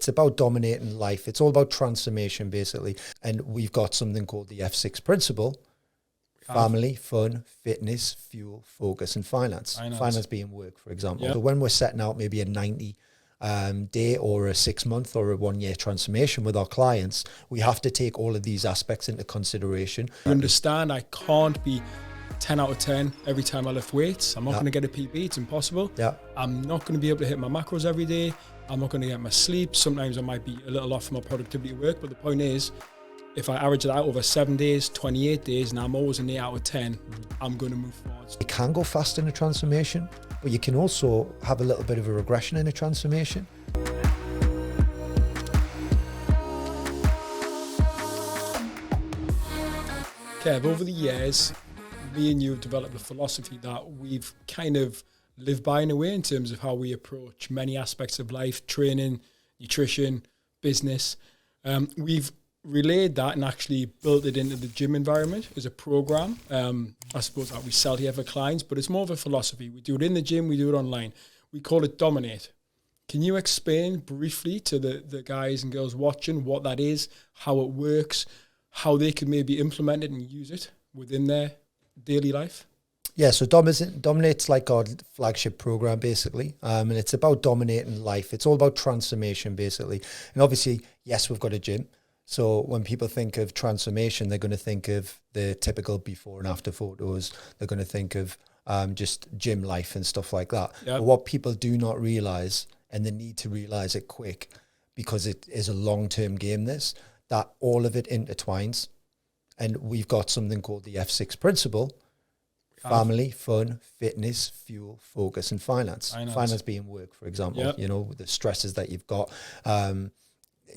it's about dominating life. It's all about transformation, basically. And we've got something called the F6 principle: family, fun, fitness, fuel, focus, and finance. Finance being work, for example. Yep. So when we're setting out maybe a 90 day or a 6 month or a 1 year transformation with our clients, we have to take all of these aspects into consideration. You understand, I can't be 10 out of 10 every time I lift weights. I'm not going to get a PB, it's impossible. Yeah. I'm not going to be able to hit my macros every day. I'm not going to get my sleep. Sometimes I might be a little off from my productivity at work, but the point is, if I average it out over 7 days, 28 days, and I'm always an 8 out of 10, I'm going to move forward. You can go fast in a transformation, but you can also have a little bit of a regression in a transformation. Kev, over the years, me and you have developed a philosophy that we've kind of lived by in a way in terms of how we approach many aspects of life: training, nutrition, business. We've relayed that and actually built it into the gym environment as a program. I suppose that we sell here for clients, but it's more of a philosophy. We do it in the gym, we do it online. We call it DOMIN8. Can you explain briefly to the guys and girls watching what that is, how it works, how they could maybe implement it and use it within their daily life? Yeah, so DOMIN8's like our flagship program, basically. And it's about dominating life. It's all about transformation, basically. And obviously, yes, we've got a gym. So when people think of transformation, they're going to think of the typical before and after photos. They're going to think of just gym life and stuff like that. Yep. But what people do not realize, and they need to realize it quick, because it is a long-term game, that all of it intertwines. And we've got something called the F6 principle: family, fun, fitness, fuel, focus, and finance. Finance being work, for example. You know, the stresses that you've got,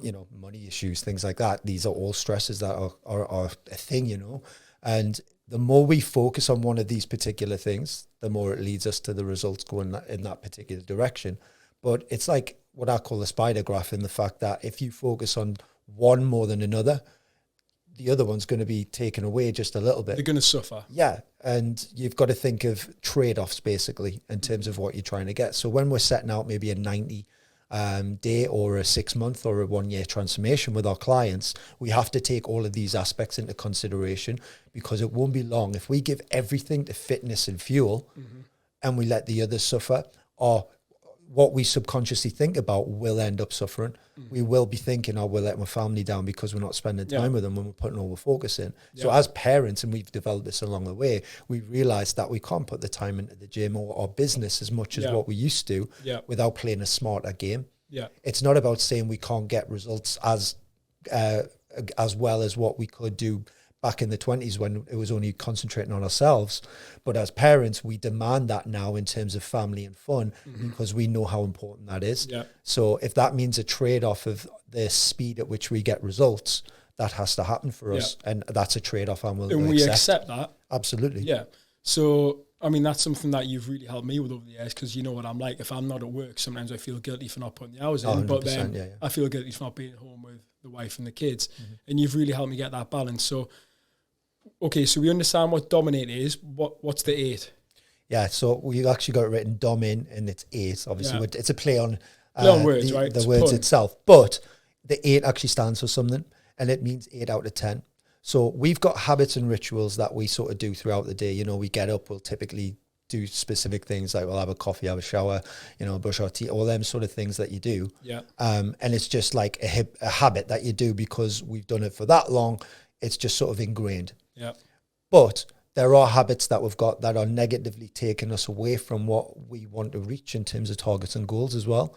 you know, money issues, things like that. These are all stresses that are a thing, you know. And the more we focus on one of these particular things, the more it leads us to the results going in that particular direction. But it's like what I call the spider graph, in the fact that if you focus on one more than another, the other one's going to be taken away just a little bit. They're going to suffer. Yeah. And you've got to think of trade-offs, basically, in terms of what you're trying to get. So when we're setting out maybe a 90 day or a 6 month or a 1 year transformation with our clients, we have to take all of these aspects into consideration, because it won't be long. If we give everything to fitness and fuel and we let the others suffer, or what we subconsciously think about will end up suffering. We will be thinking, oh, we're letting my family down because we're not spending time with them when we're putting all the focus in. So as parents, and we've developed this along the way, we realized that we can't put the time into the gym or our business as much as what we used to without playing a smarter game. It's not about saying we can't get results as well as what we could do back in the 20s when it was only concentrating on ourselves. But as parents, we demand that now in terms of family and fun, because we know how important that is. So if that means a trade-off of the speed at which we get results, that has to happen for us. And that's a trade-off and we accept that. Absolutely. Yeah. So, I mean, that's something that you've really helped me with over the years, because you know what I'm like. If I'm not at work, sometimes I feel guilty for not putting the hours in, but then I feel guilty for not being at home with the wife and the kids. And you've really helped me get that balance. So, okay, so we understand what DOMIN8 is. What's the 8? Yeah, so we actually got it written DOMIN, and it's 8. Obviously, it's a play on words, right? The words itself. But the 8 actually stands for something, and it means 8 out of 10. So we've got habits and rituals that we sort of do throughout the day. You know, we get up, we'll typically do specific things, like we'll have a coffee, have a shower, you know, brush our teeth, all them sort of things that you do. And it's just like a habit that you do because we've done it for that long. It's just sort of ingrained. But there are habits that we've got that are negatively taking us away from what we want to reach in terms of targets and goals as well.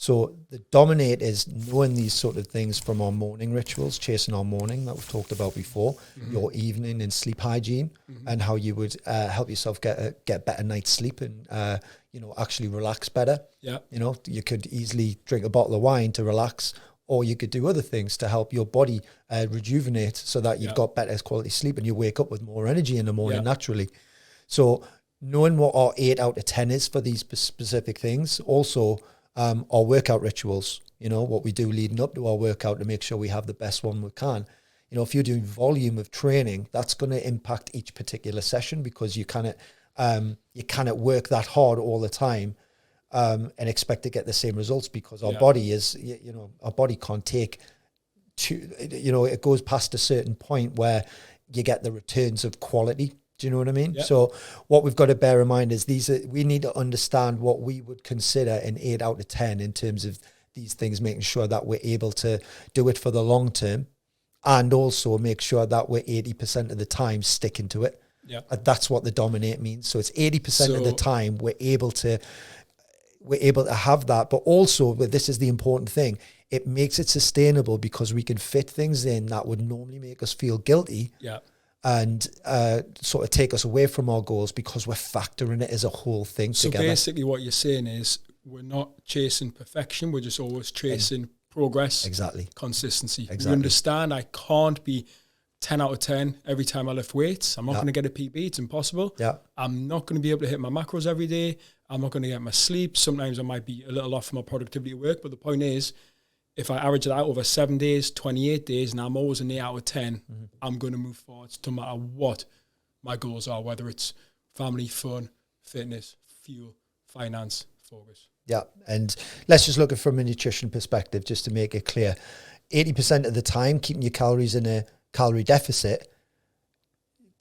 So the DOMIN8 is knowing these sort of things from our morning rituals, chasing our morning that we've talked about before, your evening and sleep hygiene, and how you would help yourself get better night's sleep and, you know, actually relax better. You know, you could easily drink a bottle of wine to relax, or you could do other things to help your body rejuvenate so that you've got better quality sleep and you wake up with more energy in the morning naturally. So knowing what our 8 out of 10 is for these specific things, also our workout rituals, you know, what we do leading up to our workout to make sure we have the best one we can. You know, if you're doing volume of training, that's going to impact each particular session, because you cannot work that hard all the time and expect to get the same results, because our Yeah. body is, our body can't take it goes past a certain point where you get the returns of quality. Do you know what I mean? Yeah. So what we've got to bear in mind is we need to understand what we would consider an 8 out of 10 in terms of these things, making sure that we're able to do it for the long term, and also make sure that we're 80% of the time sticking to it. Yeah. That's what the DOMIN8 means. So it's 80% of the time we're able to have that, but also, this is the important thing, it makes it sustainable, because we can fit things in that would normally make us feel guilty. Yeah. And sort of take us away from our goals, because we're factoring it as a whole thing together. So basically what you're saying is we're not chasing perfection, we're just always chasing progress. Exactly. Consistency. Exactly. We understand I can't be 10 out of 10 every time I lift weights. I'm not going to get a PB. It's impossible. Yeah. I'm not going to be able to hit my macros every day. I'm not going to get my sleep. Sometimes I might be a little off from my productivity at work. But the point is, if I average it out over 7 days, 28 days, and I'm always an 8 out of 10, I'm going to move forward no matter what my goals are, whether it's family, fun, fitness, fuel, finance, focus. Yeah. And let's just look at it from a nutrition perspective, just to make it clear. 80% of the time, keeping your calories in a calorie deficit,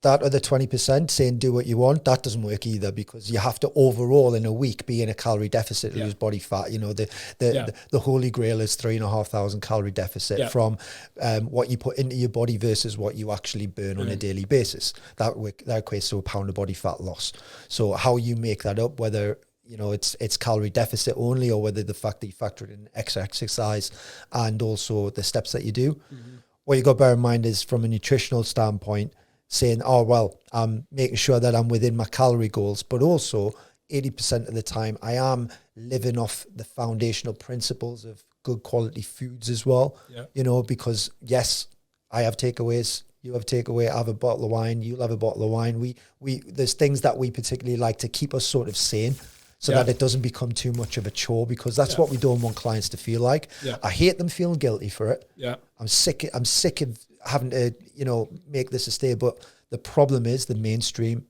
that other 20% saying do what you want, that doesn't work either, because you have to overall in a week be in a calorie deficit to lose body fat. The holy grail is 3,500 calorie deficit from what you put into your body versus what you actually burn on a daily basis. That equates to a pound of body fat loss. So how you make that up, whether it's calorie deficit only, or whether the fact that you factor in exercise and also the steps that you do. What you got to bear in mind is, from a nutritional standpoint, saying, I'm making sure that I'm within my calorie goals, but also 80% of the time I am living off the foundational principles of good quality foods as well. Yeah. Because yes, I have takeaways, you have takeaway, I have a bottle of wine, you'll have a bottle of wine. We there's things that we particularly like to keep us sort of sane, so that it doesn't become too much of a chore, because that's what we don't want clients to feel like. Yeah. I hate them feeling guilty for it. Yeah. I'm sick of having to, make this a stay. But the problem is the mainstream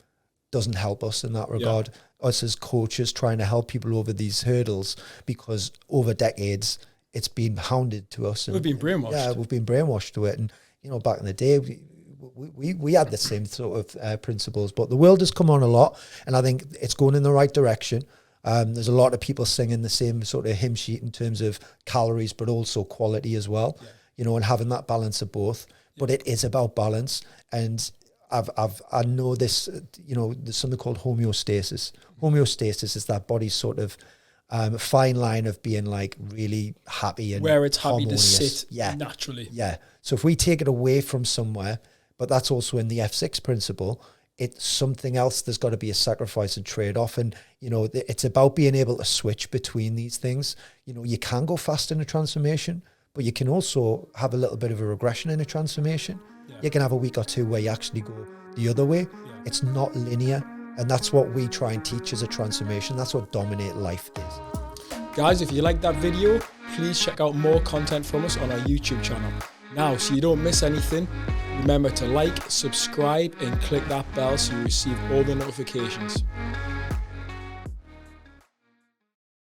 doesn't help us in that regard. Yeah. Us as coaches trying to help people over these hurdles, because over decades it's been hounded to us. We've been brainwashed. Yeah, we've been brainwashed to it. And, back in the day, we had the same sort of principles, but the world has come on a lot, and I think it's going in the right direction. There's a lot of people singing the same sort of hymn sheet in terms of calories, but also quality as well, and having that balance of both. But it is about balance. And I know this, there's something called homeostasis. Homeostasis is that body's sort of fine line of being like really happy and where it's happy harmonious. to sit naturally. Yeah. So if we take it away from somewhere, but that's also in the F6 principle, it's something else. There's got to be a sacrifice and trade-off. And, it's about being able to switch between these things. You can go fast in a transformation, but you can also have a little bit of a regression in a transformation. Yeah. You can have a week or two where you actually go the other way. Yeah. It's not linear. And that's what we try and teach as a transformation. That's what DOMIN8 Life is. Guys, if you like that video, please check out more content from us on our YouTube channel. Now, so you don't miss anything, remember to like, subscribe, and click that bell so you receive all the notifications.